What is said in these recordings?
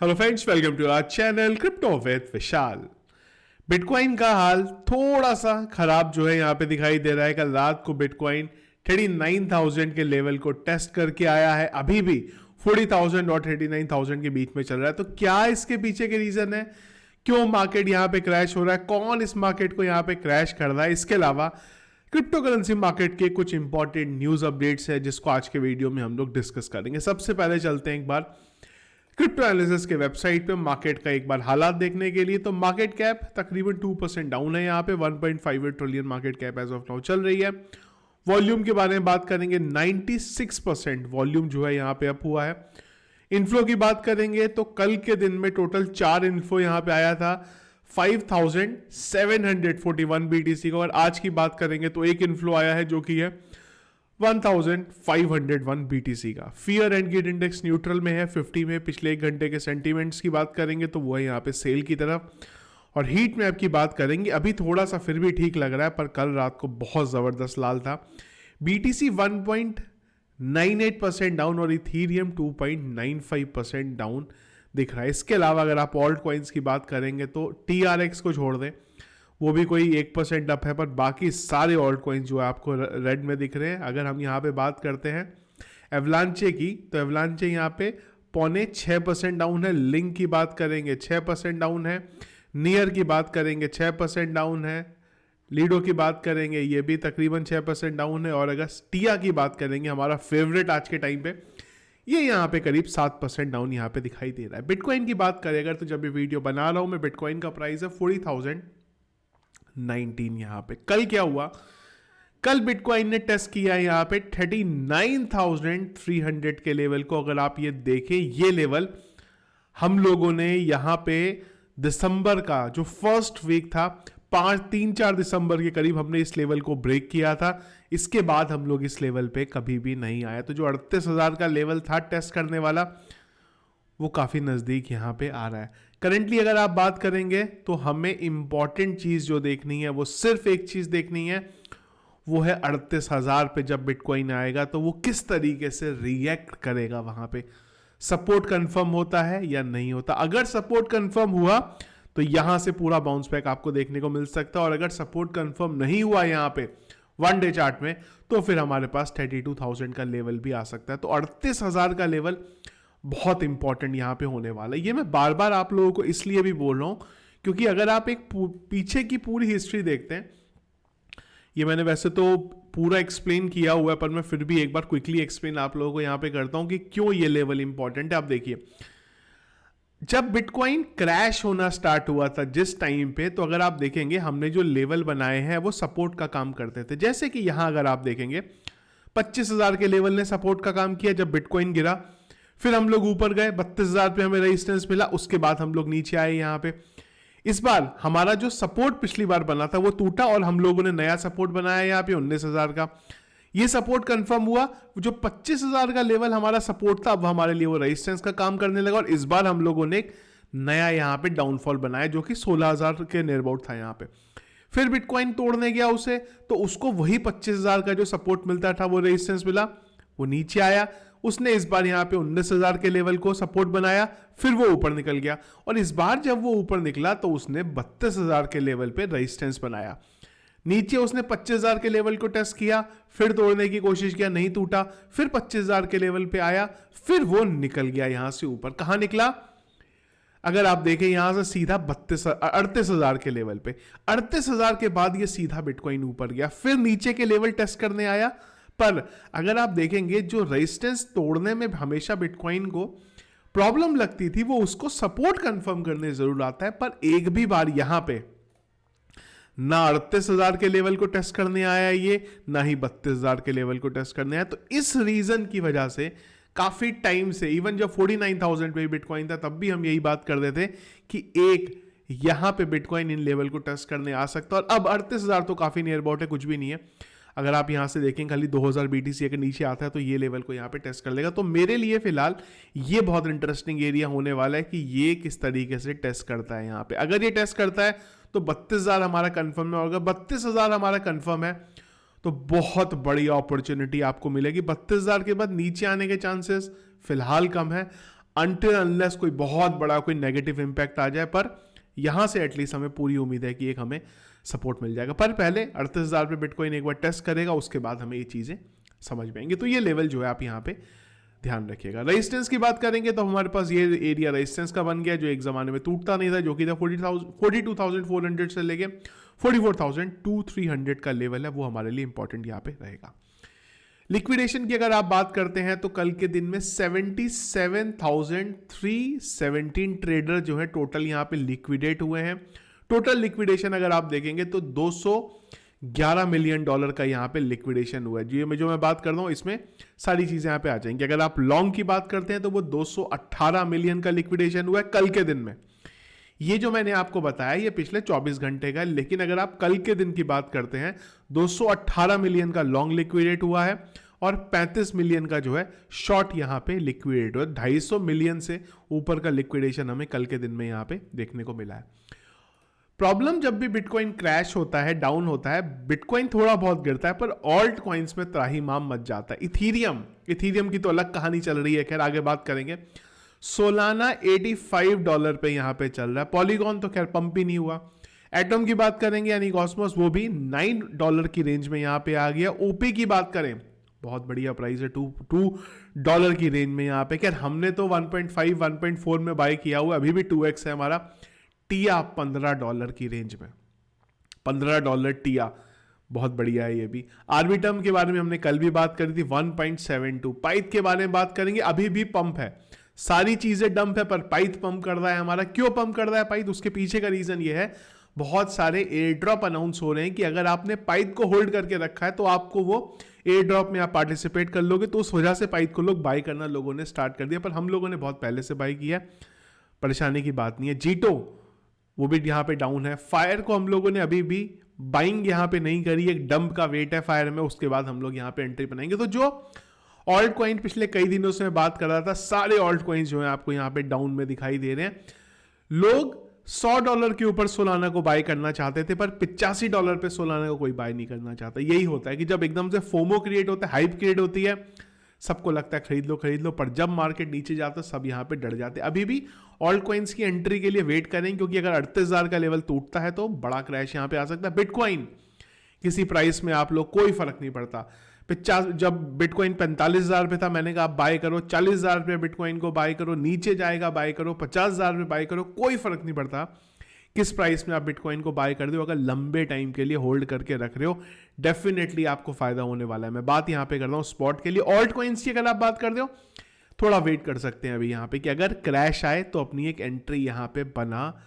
Hello friends, welcome to our channel crypto with Vishal. Bitcoin का हाल थोड़ा सा खराब जो है यहाँ पे दिखाई दे रहा है। कल रात को बिटकॉइन 39,000 के लेवल को टेस्ट करके आया है। अभी भी 40,000 और 39,000 के बीच में चल रहा है। तो क्या इसके पीछे के रीजन है, क्यों मार्केट यहाँ पे क्रैश हो रहा है, कौन इस मार्केट को यहाँ पे क्रैश कर रहा है? इसके अलावा क्रिप्टो करेंसी मार्केट के कुछ इंपॉर्टेंट न्यूज अपडेट्स है जिसको आज के वीडियो में हम लोग डिस्कस करेंगे। सबसे पहले चलते हैं एक बार क्रिप्टो एनालिसिस के वेबसाइट पे मार्केट का एक बार हालात देखने के लिए। तो मार्केट कैप तकरीबन 2% डाउन है, यहाँ पे 1.58 trillion market cap as of now चल रही है। वॉल्यूम के बारे में बात करेंगे, 96% वॉल्यूम जो है यहाँ पे अप हुआ है। इनफ्लो की बात करेंगे तो कल के दिन में टोटल 4 इनफ्लो यहाँ पे आया था 5,741 BTC का, और आज की बात करेंगे तो एक इनफ्लो आया है जो कि है 1,501 BTC का। Fear and guild index neutral में है, 50 में। पिछले एक घंटे के सेंटीमेंट्स की बात करेंगे तो वो है यहाँ पे सेल की तरफ। और हीट मैप की बात करेंगे, अभी थोड़ा सा फिर भी ठीक लग रहा है, पर कल रात को बहुत जबरदस्त लाल था। BTC 1.98% डाउन और इथीरियम 2.95% डाउन दिख रहा है। इसके अलावा अगर आप ऑल्ट कॉइन्स की बात करेंगे तो TRX को छोड़ दें, वो भी कोई 1% अप है, पर बाकी सारे ऑल्ट कॉइन्स जो है आपको रेड में दिख रहे हैं। अगर हम यहाँ पे बात करते हैं एवलांचे की, तो एवलांचे यहाँ पे 0.6% डाउन है। लिंक की बात करेंगे 6% डाउन है। नियर की बात करेंगे 6% डाउन है। लीडो की बात करेंगे ये भी तकरीबन 6% डाउन है। और अगर टिया की बात करेंगे, हमारा फेवरेट आज के टाइम पे, ये यहाँ पे करीब 7% डाउन यहाँ पे दिखाई दे रहा है। बिटकॉइन की बात करें अगर, तो जब ये वीडियो बना रहा हूँ मैं, बिटकॉइन का प्राइस है 40,019 यहाँ पे। कल क्या हुआ, कल बिटकॉइन ने टेस्ट किया यहाँ पे 39,300 के लेवल को। अगर आप ये देखें, ये लेवल हम लोगों ने यहाँ पे दिसंबर का जो फर्स्ट वीक था, 3-4 दिसंबर के करीब हमने इस लेवल को ब्रेक किया था। इसके बाद हम लोग इस लेवल पे कभी भी नहीं आए। तो जो 38,000 का लेवल था टेस्ट करने वाला, वो काफ़ी नज़दीक यहाँ पे आ रहा है। करेंटली अगर आप बात करेंगे तो हमें इंपॉर्टेंट चीज़ जो देखनी है, वो सिर्फ एक चीज़ देखनी है, वो है 38,000 पे जब बिटकॉइन आएगा तो वो किस तरीके से रिएक्ट करेगा। वहाँ पे सपोर्ट कंफर्म होता है या नहीं होता। अगर सपोर्ट कंफर्म हुआ तो यहाँ से पूरा बाउंस बैक आपको देखने को मिल सकता है, और अगर सपोर्ट कंफर्म नहीं हुआ यहाँ पे वन डे चार्ट में, तो फिर हमारे पास 32,000 का लेवल भी आ सकता है। तो 38,000 का लेवल बहुत इंपॉर्टेंट यहाँ पे होने वाला है। ये मैं बार बार आप लोगों को इसलिए भी बोल रहा हूँ क्योंकि अगर आप एक पीछे की पूरी हिस्ट्री देखते हैं, ये मैंने वैसे तो पूरा एक्सप्लेन किया हुआ है, पर मैं फिर भी एक बार क्विकली एक्सप्लेन आप लोगों को यहाँ पे करता हूँ कि क्यों ये लेवल इंपॉर्टेंट है। आप देखिए, जब बिटकॉइन क्रैश होना स्टार्ट हुआ था जिस टाइम पे, तो अगर आप देखेंगे हमने जो लेवल बनाए हैं वो सपोर्ट का काम करते थे। जैसे कि यहां अगर आप देखेंगे 25,000 के लेवल ने सपोर्ट का काम किया जब बिटकॉइन गिरा। फिर हम लोग ऊपर गए, 32,000 पे हमें रेजिस्टेंस मिला, उसके बाद हम लोग नीचे आए यहाँ पे। इस बार हमारा जो सपोर्ट पिछली बार बना था वो टूटा और हम लोगों ने नया सपोर्ट बनाया यहाँ पे 19,000 का। ये सपोर्ट कंफर्म हुआ, जो 25,000 का लेवल हमारा सपोर्ट था अब हमारे लिए वो रेजिस्टेंस का काम करने लगा, और इस बार हम लोगों ने एक नया यहाँ पे डाउनफॉल बनाया जो कि 16,000 के नियर अबाउट था यहाँ पे। फिर बिटकॉइन तोड़ने गया उसे, तो उसको वही 25,000 का जो सपोर्ट मिलता था, वो रेजिस्टेंस मिला, वो नीचे आया। उसने इस बार यहाँ पे 19,000 के लेवल को सपोर्ट बनाया, फिर वो ऊपर निकल गया, और इस बार जब वो ऊपर निकला तो उसने 32,000 के लेवल पे रेजिस्टेंस बनाया। नीचे उसने 25,000 के लेवल को टेस्ट किया, फिर तोड़ने की कोशिश किया, नहीं टूटा, फिर 25,000 के लेवल पे आया, फिर वो निकल गया यहां से ऊपर। कहां निकला, अगर आप देखें यहां से सीधा 38,000 के लेवल पे। 38,000 के बाद ये सीधा बिटकॉइन ऊपर गया, फिर नीचे के लेवल टेस्ट करने आया। पर अगर आप देखेंगे, जो रेजिस्टेंस तोड़ने में हमेशा बिटकॉइन को प्रॉब्लम लगती थी, वो उसको सपोर्ट कंफर्म करने जरूर आता है, पर एक भी बार यहां पे ना 38,000 के लेवल को टेस्ट करने आया ये, ना ही 32,000 के लेवल को टेस्ट करने आया। तो इस रीजन की वजह से काफी टाइम से, इवन जब 49,000 पे बिटकॉइन था तब भी हम यही बात कर रहे थे कि एक यहां पे बिटकॉइन इन लेवल को टेस्ट करने आ सकता है। और अब 38,000 तो काफी नियर अबाउट है, कुछ भी नहीं है। अगर आप यहां से देखें, खाली 2,000 BTC अगर नीचे आता है तो ये लेवल को यहां पे टेस्ट कर लेगा। तो मेरे लिए फिलहाल ये बहुत इंटरेस्टिंग एरिया होने वाला है कि ये किस तरीके से टेस्ट करता है यहां पे। अगर ये टेस्ट करता है तो 32,000 हमारा कंफर्म है, और अगर 32,000 हमारा कंफर्म है तो बहुत बड़ी अपॉर्चुनिटी आपको मिलेगी। 32,000 के बाद नीचे आने के चांसेस फिलहाल कम है, अनटिल अनलेस कोई बहुत बड़ा कोई नेगेटिव इंपैक्ट आ जाए, पर यहां से एटलीस्ट हमें पूरी उम्मीद है कि एक हमें सपोर्ट मिल जाएगा। पर पहले 38,000 पे बिटकॉइन एक बार टेस्ट करेगा, उसके बाद हमें ये चीजें समझ में आएंगी। तो ये लेवल जो है आप यहाँ पे ध्यान रखिएगा। रेजिस्टेंस की बात करेंगे तो हमारे पास ये एरिया रेजिस्टेंस का बन गया, जो एक जमाने में टूटता नहीं था, जो कि था 42,400 से लेके 44,300 का लेवल है, वो हमारे लिए इंपॉर्टेंट यहाँ पे रहेगा। लिक्विडेशन की अगर आप बात करते हैं तो कल के दिन में 77,317 ट्रेडर जो है टोटल यहाँ पे लिक्विडेट हुए हैं। टोटल लिक्विडेशन अगर आप देखेंगे तो $211 मिलियन का यहाँ पे लिक्विडेशन हुआ है। जो मैं बात कर रहा हूँ इसमें सारी चीजें यहाँ पे आ जाएंगी। अगर आप लॉन्ग की बात करते हैं तो वो 218 मिलियन का लिक्विडेशन हुआ है कल के दिन में। ये जो मैंने आपको बताया ये पिछले 24 घंटे का है, लेकिन अगर आप कल के दिन की बात करते हैं 218 मिलियन का लॉन्ग लिक्विडेट हुआ है और 35 मिलियन का जो है शॉर्ट यहाँ पे लिक्विडेट हुआ है। 250 मिलियन से ऊपर का लिक्विडेशन हमें कल के दिन में यहाँ पे देखने को मिला है। प्रॉब्लम जब भी बिटकॉइन क्रैश होता है, डाउन होता है, बिटकॉइन थोड़ा बहुत गिरता है, पर ऑल्ट कॉइन्स में त्राहिमाम मच जाता है। इथीरियम की तो अलग कहानी चल रही है, खैर आगे बात करेंगे। सोलाना $85 पे यहां पे चल रहा है। पॉलीगॉन तो खैर पंप ही नहीं हुआ। एटम की बात करेंगे यानी कॉस्मोस, वो भी $9 की रेंज में यहां पे आ गया। ओपी की बात करें, बहुत बढ़िया प्राइस है, $2 की रेंज में यहां पे। खैर हमने तो 1.5 1.4 में बाय किया हुआ, अभी भी 2x है हमारा। टिया $15 की रेंज में, $15 टिया, बहुत बढ़िया है ये भी। आर्बिटम के बारे में हमने कल भी बात करी थी, 1.72। पाइथ के बारे में बात करेंगे, अभी भी पंप है, सारी चीजें डंप है, पर पाइथ पंप कर रहा है हमारा। क्यों पंप कर रहा है पाइथ? उसके पीछे का रीजन ये है, बहुत सारे एयर ड्रॉप अनाउंस हो रहे हैं कि अगर आपने पाइथ को होल्ड करके रखा है तो आपको वो एयर ड्रॉप में आप पार्टिसिपेट कर लोगे, तो उस वजह से पाइथ को लोग बाय करना लोगों ने स्टार्ट कर दिया। पर हम लोगों ने बहुत पहले से बाय किया, परेशानी की बात नहीं है। जीटो वो भी यहाँ पे डाउन है। फायर को हम लोगों ने अभी भी बाइंग यहाँ पे नहीं करी, एक डंप का वेट है फायर में, उसके बाद हम लोग यहाँ पे एंट्री बनाएंगे। तो जो ऑल्ट कॉइन पिछले कई दिनों से मैं बात कर रहा था, सारे ऑल्ट कॉइन्स जो है आपको यहाँ पे डाउन में दिखाई दे रहे हैं। लोग $100 के ऊपर सोलाना को बाय करना चाहते थे, पर $85 पे सोलाना को कोई बाय नहीं करना चाहता। यही होता है कि जब एकदम से फोमो क्रिएट होता है, हाइप क्रिएट होती है, सबको लगता है खरीद लो, पर जब मार्केट नीचे जाता है सब यहाँ पे डर जाते हैं। अभी भी ऑल्ट कॉइन्स की एंट्री के लिए वेट करें, क्योंकि अगर 38,000 का लेवल टूटता है तो बड़ा क्रैश यहाँ पे आ सकता है। बिटकॉइन किसी प्राइस में आप लोग कोई फर्क नहीं पड़ता। जब बिटकॉइन 45,000 पे था, मैंने कहा आप बाय करो, 40,000 पे बिटकॉइन को बाय करो, नीचे जाएगा बाय करो, 50,000 पे बाय करो, कोई फर्क नहीं पड़ता किस प्राइस में आप बिटकॉइन को बाय कर दो। अगर लंबे टाइम के लिए होल्ड करके रख रहे हो, डेफिनेटली आपको फायदा होने वाला है। मैं बात यहां पे कर रहा हूं स्पॉट के लिए। ऑल्ट कॉइन्स की अगर आप बात कर दो, थोड़ा वेट कर सकते हैं अभी यहां पे, कि अगर क्रैश आए तो अपनी एक एंट्री यहां पे बना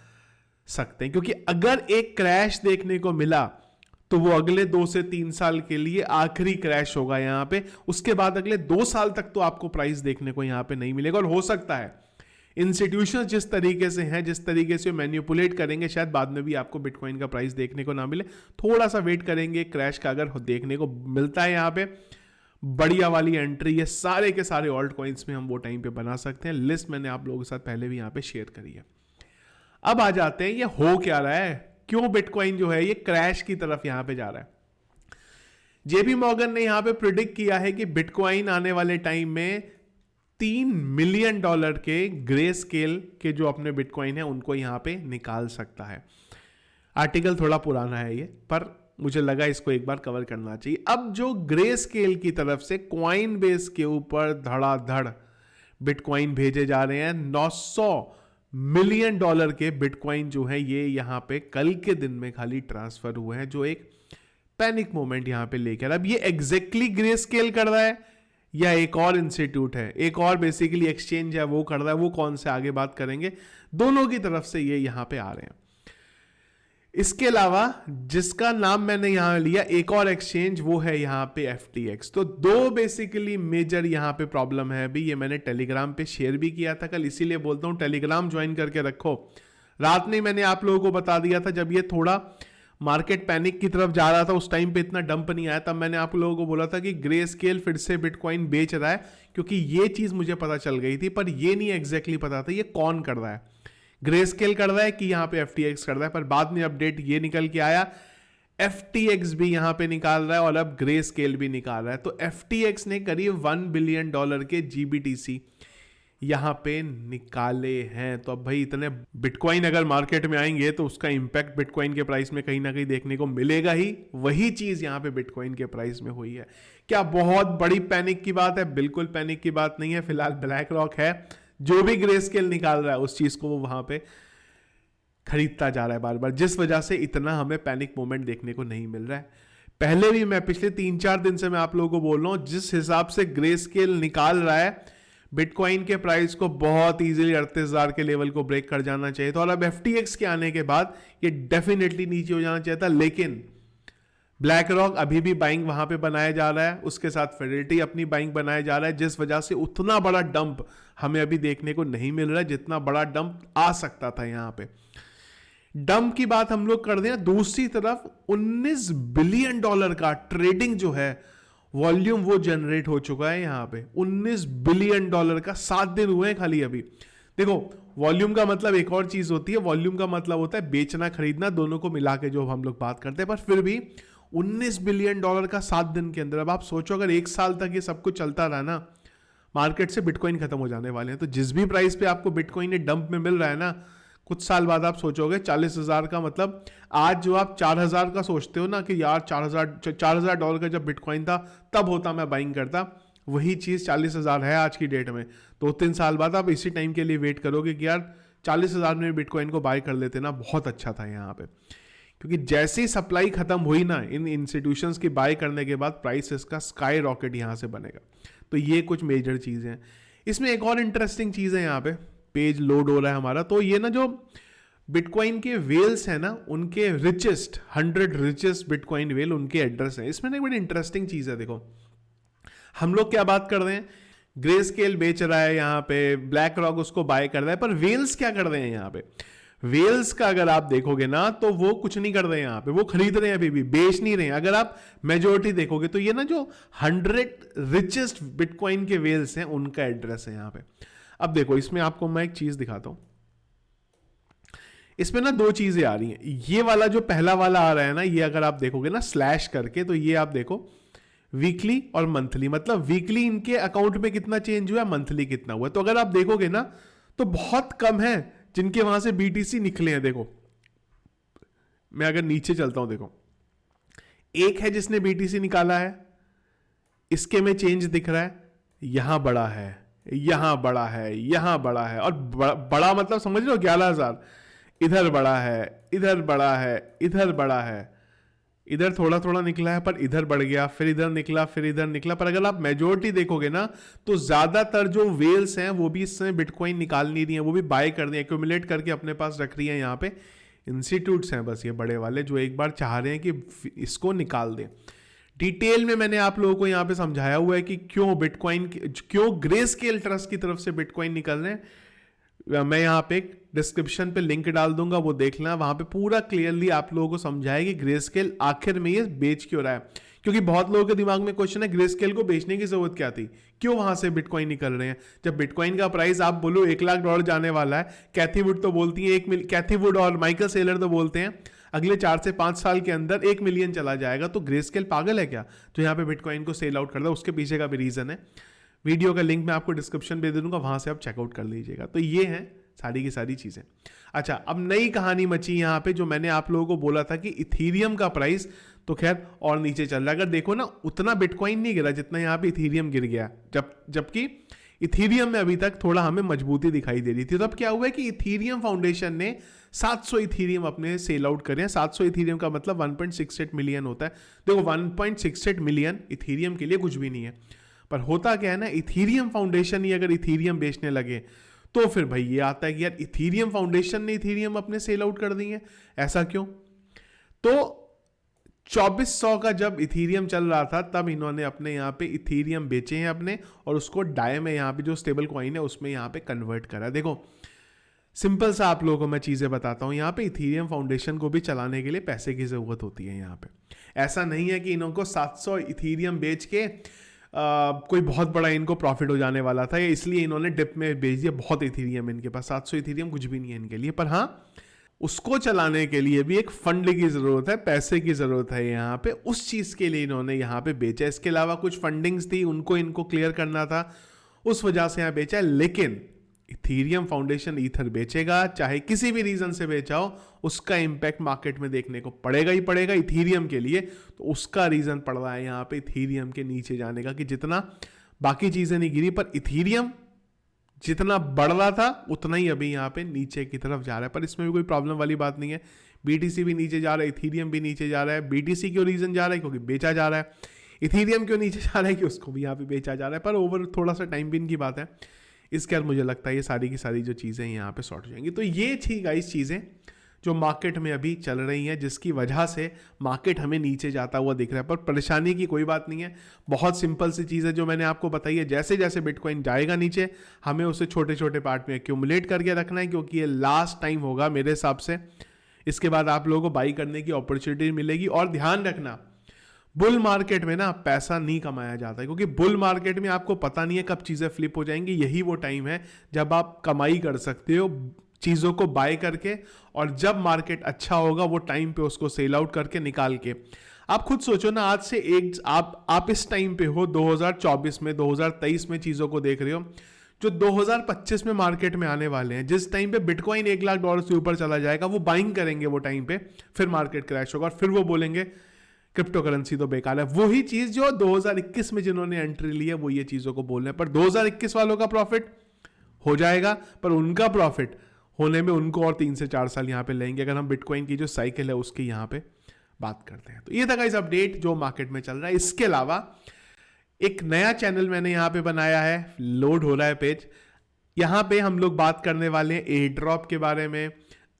सकते हैं, क्योंकि अगर एक क्रैश देखने को मिला तो वो अगले 2 से 3 साल के लिए आखिरी क्रैश होगा यहां पे। उसके बाद अगले 2 साल तक तो आपको प्राइस देखने को यहां पे नहीं मिलेगा। और हो सकता है इंस्टीट्यूशंस जिस तरीके से हैं, जिस तरीके से मैनिपुलेट करेंगे, शायद बाद में भी आपको बिटकॉइन का प्राइस देखने को ना मिले। थोड़ा सा वेट करेंगे, क्रैश का अगर देखने को मिलता है यहाँ पे बढ़िया वाली एंट्री, ये सारे के सारे ऑल्ट कॉइन्स में हम वो टाइम पे बना सकते हैं। लिस्ट मैंने आप लोगों के साथ पहले भी यहाँ पे शेयर करी है। अब आ जाते हैं ये हो क्या रहा है, क्यों बिटकॉइन जो है ये क्रैश की तरफ यहां पे जा रहा है। जेपी मॉर्गन ने यहां पे प्रिडिक्ट किया है कि बिटकॉइन आने वाले टाइम में $3 मिलियन के ग्रे स्केल के जो अपने बिटकॉइन है उनको यहां पे निकाल सकता है। आर्टिकल थोड़ा पुराना है ये, पर मुझे लगा इसको एक बार कवर करना चाहिए। अब जो ग्रे स्केल की तरफ से कॉइन बेस के ऊपर धड़ाधड़ बिटकॉइन भेजे जा रहे हैं, $900 मिलियन के बिटकॉइन जो है ये यहां पे कल के दिन में खाली ट्रांसफर हुए हैं, जो एक पैनिक मोमेंट यहां पे लेकर। अब ये एग्जैक्टली ग्रे स्केल कर रहा है या एक और इंस्टीट्यूट है, एक और बेसिकली एक्सचेंज है वो कर रहा है, वो कौन से आगे बात करेंगे। दोनों की तरफ से ये यहां पे आ रहे हैं। इसके अलावा जिसका नाम मैंने यहां लिया एक और एक्सचेंज, वो है यहां पे FTX। तो दो बेसिकली मेजर यहां पे प्रॉब्लम है। अभी ये मैंने टेलीग्राम पे शेयर भी किया था कल, इसीलिए बोलता हूं टेलीग्राम ज्वाइन करके रखो। रात में मैंने आप लोगों को बता दिया था, जब ये थोड़ा मार्केट पैनिक की तरफ जा रहा था, उस टाइम पे इतना डंप नहीं आया, तब मैंने आप लोगों को बोला था कि ग्रे स्केल फिर से बिटकॉइन बेच रहा है, क्योंकि ये चीज मुझे पता चल गई थी, पर ये नहीं एग्जैक्टली पता था ये कौन कर रहा है। ग्रे स्केल कर रहा है कि यहां पे FTX कर रहा है, पर बाद में अपडेट ये निकल के आया FTX भी यहां पे निकाल रहा है और अब ग्रे स्केल भी निकाल रहा है। तो FTX ने करीब $1 बिलियन के GBTC यहाँ पे निकाले हैं। तो अब भाई इतने बिटकॉइन अगर मार्केट में आएंगे तो उसका इंपैक्ट बिटकॉइन के प्राइस में कहीं ना कहीं देखने को मिलेगा ही। वही चीज यहाँ पे बिटकॉइन के प्राइस में हुई है। क्या बहुत बड़ी पैनिक की बात है? बिल्कुल पैनिक की बात नहीं है। फिलहाल ब्लैक रॉक है जो भी ग्रे स्केल निकाल रहा है उस चीज को वो वहां पे खरीदता जा रहा है बार बार, जिस वजह से इतना हमें पैनिक मोमेंट देखने को नहीं मिल रहा है। पहले भी मैं पिछले 3-4 दिन से मैं आप लोगों को बोल रहा हूं, जिस हिसाब से ग्रे स्केल निकाल रहा है बिटकॉइन के प्राइस को बहुत इजीली 38,000 के लेवल को ब्रेक कर जाना चाहिए था। और अब FTX के आने के बाद ये डेफिनेटली नीचे हो जाना चाहिए था। लेकिन ब्लैक रॉक अभी भी बाइंग वहां पे बनाया जा रहा है, उसके साथ फिडेलिटी अपनी बाइंग बनाया जा रहा है, जिस वजह से उतना बड़ा डंप हमें अभी देखने को नहीं मिल रहा है जितना बड़ा डंप आ सकता था। यहां पे डंप की बात हम लोग कर दें, दूसरी तरफ $19 बिलियन का ट्रेडिंग जो है वॉल्यूम वो जनरेट हो चुका है। यहां पे $19 बिलियन का 7 दिन हुए हैं खाली अभी। देखो वॉल्यूम का मतलब एक और चीज होती है, वॉल्यूम का मतलब होता है बेचना खरीदना दोनों को मिला के जो हम लोग बात करते हैं। पर फिर भी $19 बिलियन का 7 दिन के अंदर, अब आप सोचो अगर 1 साल तक ये सब कुछ चलता रहा ना, मार्केट से बिटकॉइन खत्म हो जाने वाले हैं। तो जिस भी प्राइस पे आपको बिटकॉइन डंप में मिल रहा है ना, कुछ साल बाद आप सोचोगे 40,000 का, मतलब आज जो आप 4,000 का सोचते हो ना कि यार $4,000 का जब बिटकॉइन था तब होता मैं बाइंग करता, वही चीज 40,000 है आज की डेट में। 2-3 साल बाद आप इसी टाइम के लिए वेट करोगे कि यार 40,000 में बिटकॉइन को बाय कर लेते ना, बहुत अच्छा था यहाँ पे। क्योंकि जैसे ही सप्लाई खत्म हुई ना इन इंस्टीट्यूशंस की बाय करने के बाद प्राइस इसका स्काई रॉकेट यहाँ से बनेगा। तो ये कुछ मेजर चीजें हैं। इसमें एक और इंटरेस्टिंग चीज है, यहाँ पे पेज लोड हो रहा है हमारा, तो ये ना जो बिटकॉइन के वेल्स है ना, उनके 100 रिचेस्ट बिटकॉइन वेल उनके एड्रेस है। इसमें ना एक बड़ी इंटरेस्टिंग चीज है। देखो हम लोग क्या बात कर रहे हैं, ग्रे स्केल बेच रहा है यहाँ पे, ब्लैक रॉक उसको बाय कर रहा है, पर वेल्स क्या कर रहे हैं यहाँ पे? वेल्स का अगर आप देखोगे ना तो वो कुछ नहीं कर रहे हैं यहाँ पे, वो खरीद रहे हैं, अभी भी बेच नहीं रहे हैं। अगर आप मेजोरिटी देखोगे तो ये ना जो 100 रिचेस्ट बिटकॉइन के वेल्स हैं उनका एड्रेस है यहाँ पे। अब देखो इसमें आपको मैं एक चीज दिखाता हूं, इसमें ना 2 चीजें आ रही हैं। ये वाला जो पहला वाला आ रहा है ना, ये अगर आप देखोगे ना स्लैश करके, तो ये आप देखो वीकली और मंथली, मतलब वीकली इनके अकाउंट में कितना चेंज हुआ, मंथली कितना हुआ। तो अगर आप देखोगे ना तो बहुत कम है जिनके वहां से BTC निकले हैं। देखो मैं अगर नीचे चलता हूं, देखो एक है जिसने BTC निकाला है, इसके में चेंज दिख रहा है, यहां बड़ा है, यहां बड़ा है, यहां बड़ा है, और बड़ा मतलब समझ लो 11,000, इधर बड़ा है, इधर बड़ा है, इधर बड़ा है, इधर थोड़ा थोड़ा निकला है, पर इधर बढ़ गया, फिर इधर निकला, फिर इधर निकला। पर अगर आप मेजोरिटी देखोगे ना तो ज्यादातर जो वेल्स हैं वो भी इस समय बिटकॉइन निकाल नहीं रही हैं, वो भी बाय कर रही हैं, एक्यूमुलेट करके अपने पास रख रही हैं। यहाँ पे इंस्टीट्यूट्स हैं बस ये बड़े वाले जो एक बार चाह रहे हैं कि इसको निकाल दें। डिटेल में मैंने आप लोगों को यहाँ पे समझाया हुआ है कि क्यों बिटकॉइन, क्यों ग्रे स्केल ट्रस्ट की तरफ से बिटकॉइन निकल रहे हैं। मैं यहाँ पे एक डिस्क्रिप्शन पे लिंक डाल दूंगा, वो देख लेना, वहां पे पूरा क्लियरली आप लोगों को समझाया कि ग्रे स्केल आखिर में ये बेच क्यों रहा है। क्योंकि बहुत लोगों के दिमाग में क्वेश्चन है ग्रे स्केल को बेचने की जरूरत क्या थी, क्यों वहां से बिटकॉइन निकल रहे हैं। जब बिटकॉइन का प्राइस आप बोलो $1,00,000 जाने वाला है, कैथी वुड तो बोलती है कैथी वुड और माइकल सेलर तो बोलते हैं अगले 4 से 5 साल के अंदर 1 मिलियन चला जाएगा। तो ग्रे स्केल पागल है क्या जो यहाँ पे बिटकॉइन को सेल आउट कर रहा है? उसके पीछे का भी रीजन है। वीडियो का लिंक मैं आपको डिस्क्रिप्शन पे दे दूंगा, वहां से आप चेकआउट कर लीजिएगा। तो ये है सारी की सारी चीजें। अच्छा अब नई कहानी मची यहाँ पे, जो मैंने आप लोगों को बोला था कि इथीरियम का प्राइस तो खैर और नीचे चल रहा है। अगर देखो ना उतना बिटकॉइन नहीं गिरा जितना यहाँ पे इथीरियम गिर गया, जबकि इथीरियम में अभी तक थोड़ा हमें मजबूती दिखाई दे रही थी। तो अब क्या हुआ है कि इथीरियम फाउंडेशन ने 700 इथीरियम अपने सेल आउट करे हैं। 700 इथीरियम का मतलब 1.68 मिलियन होता है। देखो 1.68 मिलियन इथीरियम के लिए कुछ भी नहीं है, पर होता क्या है ना, इथीरियम फाउंडेशन ही अगर इथीरियम बेचने लगे तो फिर भाई ये आता है कि यार इथीरियम फाउंडेशन ने इथीरियम अपने सेल आउट कर दी है, ऐसा क्यों? तो 2400 का जब इथीरियम चल रहा था तब इन्होंने अपने यहाँ पे इथीरियम बेचे हैं अपने, और उसको डाई में यहाँ पे जो स्टेबल कॉइन है उसमें यहाँ पे कन्वर्ट करा। देखो सिंपल सा आप लोगों को मैं चीजें बताता हूँ। यहाँ पे इथीरियम फाउंडेशन को भी चलाने के लिए पैसे की जरूरत होती है। यहाँ पे ऐसा नहीं है कि इनको 700 इथीरियम बेच के कोई बहुत बड़ा इनको प्रॉफिट हो जाने वाला था, इसलिए इन्होंने डिप में बेच दिया बहुत इथीरियम। इनके पास 700 इथीरियम कुछ भी नहीं है इनके लिए, पर हाँ उसको चलाने के लिए भी एक फंड की जरूरत है, पैसे की जरूरत है। यहाँ पे उस चीज के लिए इन्होंने यहाँ पे बेचा। इसके अलावा कुछ फंडिंग्स थी उनको इनको क्लियर करना था, उस वजह से यहाँ बेचा है। लेकिन इथीरियम फाउंडेशन ईथर बेचेगा, चाहे किसी भी रीजन से बेचा हो, उसका इंपैक्ट मार्केट में देखने को पड़ेगा ही पड़ेगा इथीरियम के लिए। तो उसका रीजन पड़ रहा है यहाँ पे इथीरियम के नीचे जाने का, कि जितना बाकी चीजें नहीं गिरी पर इथीरियम जितना बढ़ रहा था उतना ही अभी यहाँ पे नीचे की तरफ जा रहा है। पर इसमें भी कोई प्रॉब्लम वाली बात नहीं है, बीटीसी भी नीचे जा रहा है, इथीरियम भी नीचे जा रहा है। बीटीसी क्यों रीजन जा रहा है? क्योंकि बेचा जा रहा है। इथीरियम क्यों नीचे जा रहा है? कि उसको भी यहाँ पे बेचा जा रहा है। पर ओवर थोड़ा सा टाइम पिन की बात है, इसके बाद मुझे लगता है ये सारी की सारी जो चीज़ें यहाँ पे सॉर्ट हो जाएंगी। तो ये थी गाइस चीज़ें जो मार्केट में अभी चल रही हैं, जिसकी वजह से मार्केट हमें नीचे जाता हुआ दिख रहा है। पर परेशानी की कोई बात नहीं है, बहुत सिंपल सी चीज़ है जो मैंने आपको बताई है। जैसे जैसे बिटकॉइन जाएगा नीचे, हमें उसे छोटे छोटे पार्ट में एक्यूमुलेट करके रखना है, क्योंकि ये लास्ट टाइम होगा मेरे हिसाब से। इसके बाद आप लोगों को बाई करने की अपॉर्चुनिटी मिलेगी। और ध्यान रखना, बुल मार्केट में ना पैसा नहीं कमाया जाता है, क्योंकि बुल मार्केट में आपको पता नहीं है कब चीज़ें फ्लिप हो जाएंगी। यही वो टाइम है जब आप कमाई कर सकते हो चीज़ों को बाय करके, और जब मार्केट अच्छा होगा वो टाइम पे उसको सेल आउट करके निकाल के। आप खुद सोचो ना, आज से एक आप इस टाइम पे हो 2024 में, 2023 में चीज़ों को देख रहे हो, जो 2025 में मार्केट में आने वाले हैं। जिस टाइम पे बिटकॉइन $1 लाख से ऊपर चला जाएगा, वो बाइंग करेंगे वो टाइम पे, फिर मार्केट क्रैश होगा और फिर वो बोलेंगे क्रिप्टो करेंसी तो बेकार है। वही चीज जो 2021 में जिन्होंने एंट्री ली है वो ये चीजों को बोल रहे हैं। पर 2021 वालों का प्रॉफिट हो जाएगा, पर उनका प्रॉफिट होने में उनको और 3 से 4 साल यहाँ पे लेंगे, अगर हम बिटकॉइन की जो साइकिल है उसकी यहाँ पे बात करते हैं। तो ये था गाइस अपडेट जो मार्केट में चल रहा है। इसके अलावा एक नया चैनल मैंने यहाँ पे बनाया है, लोड हो रहा है पेज। यहाँ पे हम लोग बात करने वाले हैं एयर ड्रॉप के बारे में,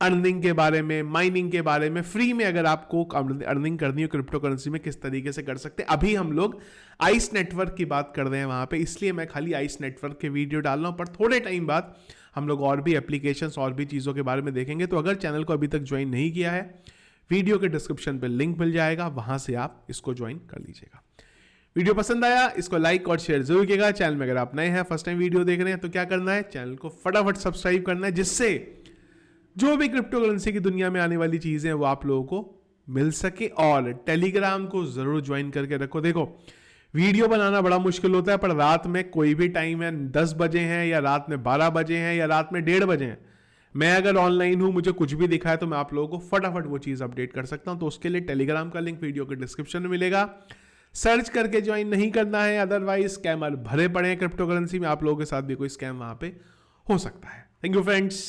अर्निंग के बारे में, माइनिंग के बारे में। फ्री में अगर आपको अर्निंग करनी हो क्रिप्टो करेंसी में, किस तरीके से कर सकते हैं। अभी हम लोग आइस नेटवर्क की बात कर रहे हैं वहां पे, इसलिए मैं खाली आइस नेटवर्क के वीडियो डाल रहा हूं। पर थोड़े टाइम बाद हम लोग और भी एप्लीकेशंस और भी चीज़ों के बारे में देखेंगे। तो अगर चैनल को अभी तक ज्वाइन नहीं किया है, वीडियो के डिस्क्रिप्शन पर लिंक मिल जाएगा, वहां से आप इसको ज्वाइन कर लीजिएगा। वीडियो पसंद आया इसको लाइक और शेयर जरूर कीजिएगा। चैनल में अगर आप नए हैं, फर्स्ट टाइम वीडियो देख रहे हैं, तो क्या करना है, चैनल को फटाफट सब्सक्राइब करना है, जिससे जो भी क्रिप्टो करेंसी की दुनिया में आने वाली चीजें वो आप लोगों को मिल सके। और टेलीग्राम को जरूर ज्वाइन करके रखो। देखो, वीडियो बनाना बड़ा मुश्किल होता है, पर रात में कोई भी टाइम है, 10 बजे हैं या रात में 12 बजे हैं या रात में 1:30 बजे हैं, मैं अगर ऑनलाइन हूं, मुझे कुछ भी दिखा है, तो मैं आप लोगों को फटाफट वो चीज अपडेट कर सकता हूं। तो उसके लिए टेलीग्राम का लिंक वीडियो के डिस्क्रिप्शन में मिलेगा, सर्च करके ज्वाइन नहीं करना है। अदरवाइज स्कैमर भरे पड़े हैं क्रिप्टो करेंसी में, आप लोगों के साथ भी कोई स्कैम वहां पे हो सकता है। Thank you friends.